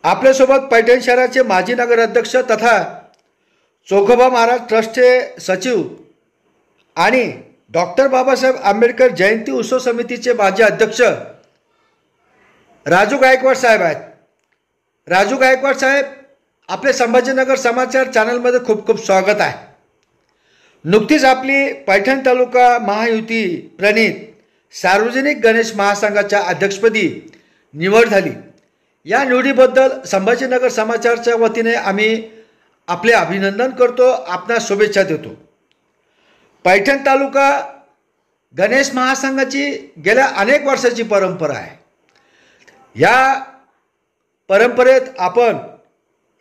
आपल्यासोबत पैठण शहराचे माजी नगराध्यक्ष तथा चोखोबा महाराज ट्रस्टचे सचिव आणि डॉक्टर बाबासाहेब आंबेडकर जयंती उत्सव समितीचे माजी अध्यक्ष राजू गायकवाड साहेब आहेत. राजू गायकवाड साहेब, आपले संभाजीनगर समाचार चॅनलमध्ये खूप खूप स्वागत आहे. नुकतीच आपली पैठण तालुका महायुती प्रणित सार्वजनिक गणेश महासंघाच्या अध्यक्षपदी निवड झाली. या निवडीबद्दल संभाजीनगर समाचारच्या वतीने आम्ही आपले अभिनंदन करतो, आपणास शुभेच्छा देतो. पैठण तालुका गणेश महासंघाची गेल्या अनेक वर्षाची परंपरा आहे. या परंपरेत आपण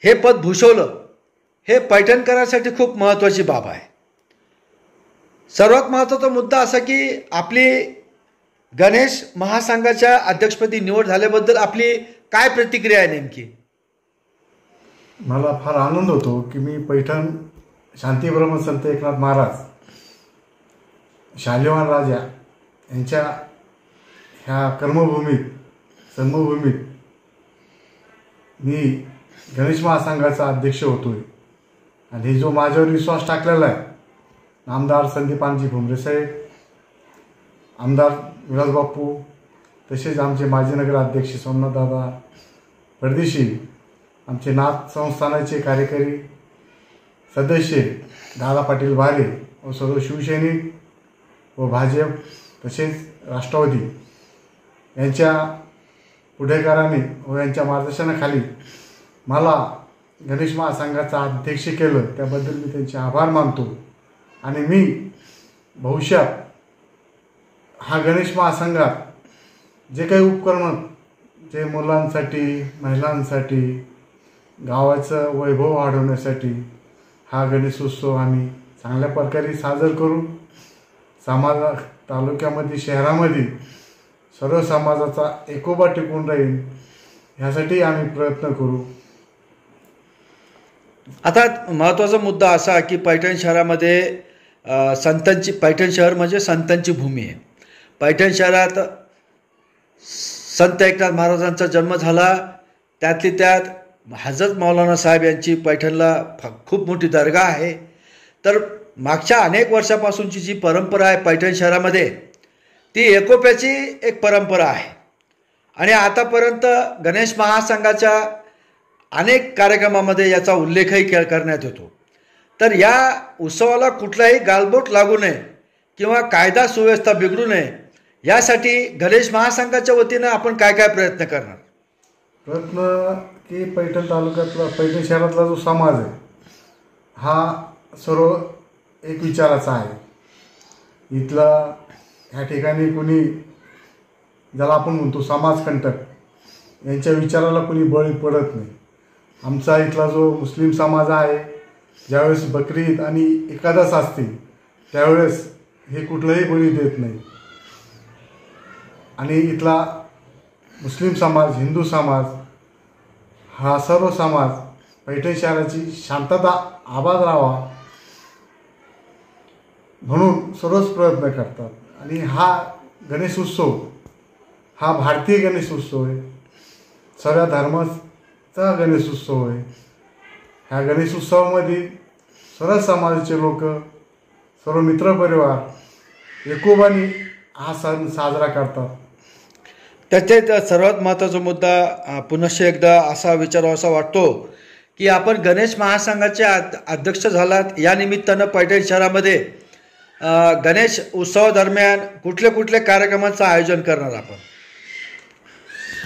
हे पद भूषवलं हे पैठणकरांसाठी खूप महत्त्वाची बाब आहे. सर्वात महत्त्वाचा मुद्दा असा की आपली गणेश महासंघाच्या अध्यक्षपदी निवड झाल्याबद्दल आपली काय प्रतिक्रिया आहे नेमकी? मला फार आनंद होतो की मी पैठण शांतीब्रह्म संत एकनाथ महाराज शालिवान राजा यांच्या ह्या कर्मभूमीत जन्मभूमीत मी गणेश महासंघाचा अध्यक्ष होतोय. आणि हे जो माझ्यावर विश्वास टाकलेला आहे आमदार संदीपानजी भुमरे साहेब, आमदार विलास बापू, तसेच आमचे माजी नगराध्यक्ष सोमनाथदादा परदेशी, आमचे नाथ संस्थानाचे कार्यकारी सदस्य दादा पाटील भारे व सर्व शिवसैनिक व भाजप तसेच राष्ट्रवादी यांच्या पुढेकाराने व यांच्या मार्गदर्शनाखाली मला गणेश महासंघाचा अध्यक्ष केलं, त्याबद्दल मी त्यांचे आभार मानतो. आणि मी भविष्यात हा गणेश महासंघात जे काही उपक्रम जे मुलांसाठी महिलांसाठी गावाचं वैभव वाढवण्यासाठी हा गणेशोत्सव आम्ही चांगल्या प्रकारे साजरा करू. तालुक्यामध्ये शहरामध्ये सर्व समाजाचा एकोपा टिकून राहील ह्यासाठी आम्ही प्रयत्न करू. आता महत्त्वाचा मुद्दा असा की पैठण शहरामध्ये पैठण शहर म्हणजे संतांची भूमी आहे. पैठण शहरात संत एकनाथ महाराजांचा जन्म झाला, त्यातली त्यात हजरत मौलाना साहेब यांची पैठणला खूप मोठी दर्गा आहे. तर मागच्या अनेक वर्षापासूनची जी परंपरा आहे पैठण शहरामध्ये ती एकोप्याची एक परंपरा आहे. आणि आतापर्यंत गणेश महासंघाच्या अनेक कार्यक्रमामध्ये याचा उल्लेखही करण्यात येतो. तर या उत्सवाला कुठलाही गालबोट लागू नये किंवा कायदा सुव्यवस्था बिघडू नये यासाठी गणेश महासंघाच्या वतीनं आपण काय काय प्रयत्न करणार? प्रयत्न की पैठण तालुक्यातला पैठण शहरातला जो समाज आहे हा सर्व एक विचाराचा आहे. इथला ह्या ठिकाणी कोणी ज्याला आपण म्हणतो समाजकंटक यांच्या विचाराला कोणी बळी पडत नाही. आमचा इथला जो मुस्लिम समाज आहे ज्यावेळेस बकरी ईद आणि एकादश असते त्यावेळेस हे कुठलंही बळी देत नाही. आणि इथला मुस्लिम समाज, हिंदू समाज हा सर्व समाज पैठण शहराची शांतता आबाद राहावा म्हणून सर्वच प्रयत्न करतात. आणि हा गणेश उत्सव हा भारतीय गणेश उत्सव आहे, सर्व धर्माचा गणेश उत्सव आहे. ह्या गणेश उत्सवामध्ये सर्व समाजाचे लोक, सर्व मित्रपरिवार एकोपाने हा सण साजरा करतात. त्याच्यात सर्वात महत्त्वाचा मुद्दा पुनश्च एकदा असा विचारावासा वाटतो की आपण गणेश महासंघाचे अध्यक्ष झालात, या निमित्तानं पैठण शहरामध्ये गणेश उत्सवादरम्यान कुठल्या कुठल्या कार्यक्रमांचं आयोजन करणार आपण?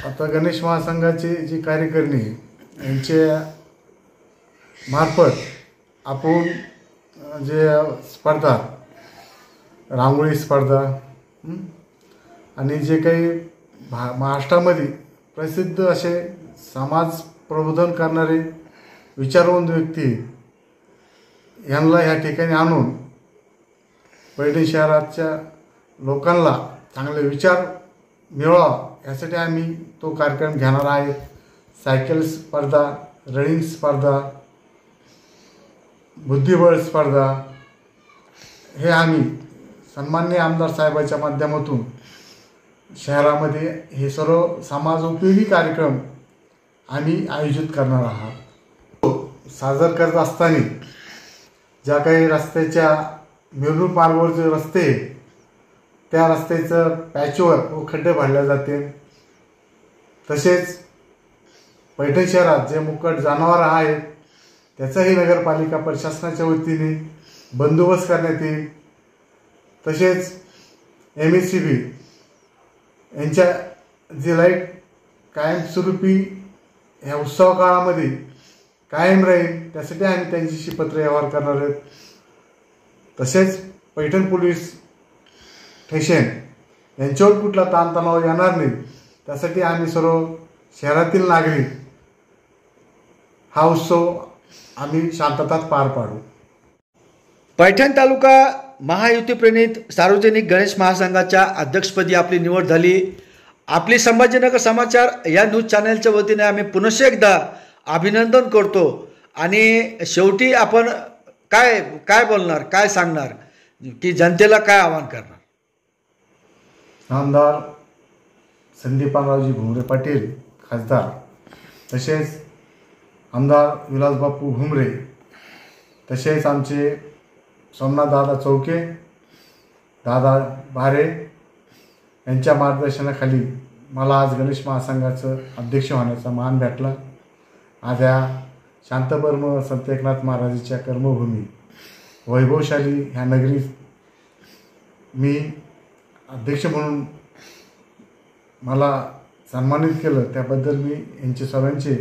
आता गणेश महासंघाचे जी कार्यकारिणी यांच्या मार्फत आपण जे स्पर्धा, रांगोळी स्पर्धा आणि जे काही महाराष्ट्रामध्ये प्रसिद्ध असे समाज प्रबोधन करणारे विचारवंत व्यक्ती यांना ह्या ठिकाणी आणून पैठण शहराच्या लोकांना चांगले विचार मिळावा यासाठी आम्ही तो कार्यक्रम घेणार आहे. सायकल स्पर्धा, रनिंग स्पर्धा, बुद्धिबळ स्पर्धा हे आम्ही सन्माननीय आमदार साहेबांच्या माध्यमातून शहरामध्ये हे सर्व समाजोपयोगी कार्यक्रम आम्ही आयोजित करणार आहात। साजर करत असताना ज्या काही रस्त्याच्या मिरवणूक मार्गावर जे रस्ते त्या रस्त्याचं पॅचवर्क व खड्डे भरले जाते। तसेच पैठण शहरात जे मुकट जनावर आहेत त्याचाही नगरपालिका प्रशासनाच्या वतीने बंदोबस्त करण्यात येईल। तसेच MSCB यांच्या जी लाईट कायमस्वरूपी ह्या उत्सव काळामध्ये कायम राहील त्यासाठी आम्ही त्यांच्याशी पत्र व्यवहार करणार आहोत। तसेच पैठण पोलीस स्टेशन यांच्यावर कुठला ताणतणाव येणार नाही त्यासाठी आम्ही सर्व शहरातील नागरिक हा उत्सव आम्ही शांततात पार पाडू। पैठण तालुका महायुती प्रणित सार्वजनिक गणेश महासंघाच्या अध्यक्षपदी आपली निवड झाली। आपली संभाजीनगर समाचार या न्यूज चॅनलच्या वतीने आम्ही पुनश्च एकदा अभिनंदन करतो। आणि शेवटी आपण काय काय बोलणार, काय सांगणार की जनतेला काय आवाहन करणार? आमदार संदीपानरावजी भुमरे पाटील खासदार, तसेच आमदार विलासबापू भुमरे, तसेच आमचे सोमनाथ दादा चौके, दादा बारे यांच्या मार्गदर्शनाखाली मला आज गणेश महासंघाचं अध्यक्ष होण्याचा मान भेटला। आज या शांतबर्म संत एकनाथ महाराजांच्या कर्मभूमी वैभवशाली ह्या नगरीत मी अध्यक्ष म्हणून मला सन्मानित केलं त्याबद्दल मी यांचे सर्वांचे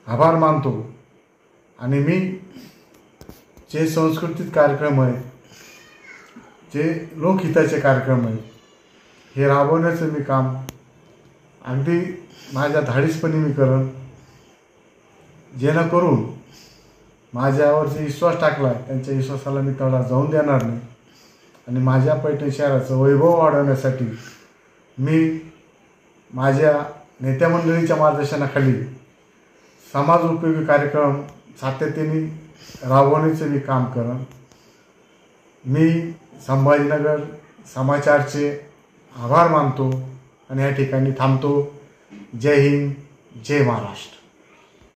आभार मानतो। आणि मी जे सांस्कृतिक कार्यक्रम आहेत, जे लोकहिताचे कार्यक्रम आहेत, हे राबवण्याचं मी काम अगदी माझ्या धाडीसपणे मी करेन, जेणेकरून माझ्यावर जे विश्वास टाकला त्यांच्या विश्वासाला मी तेवढा जाऊन देणार नाही। आणि माझ्या पैठण शहराचं वैभव वाढवण्यासाठी मी माझ्या नेत्या मंडळींच्या मार्गदर्शनाखाली समाज उपयोगी कार्यक्रम सातत्याने राबवण्याचं मी काम करेन। मी संभाजीनगर समाचारचे आभार मानतो आणि या ठिकाणी थांबतो। जय हिंद, जय महाराष्ट्र।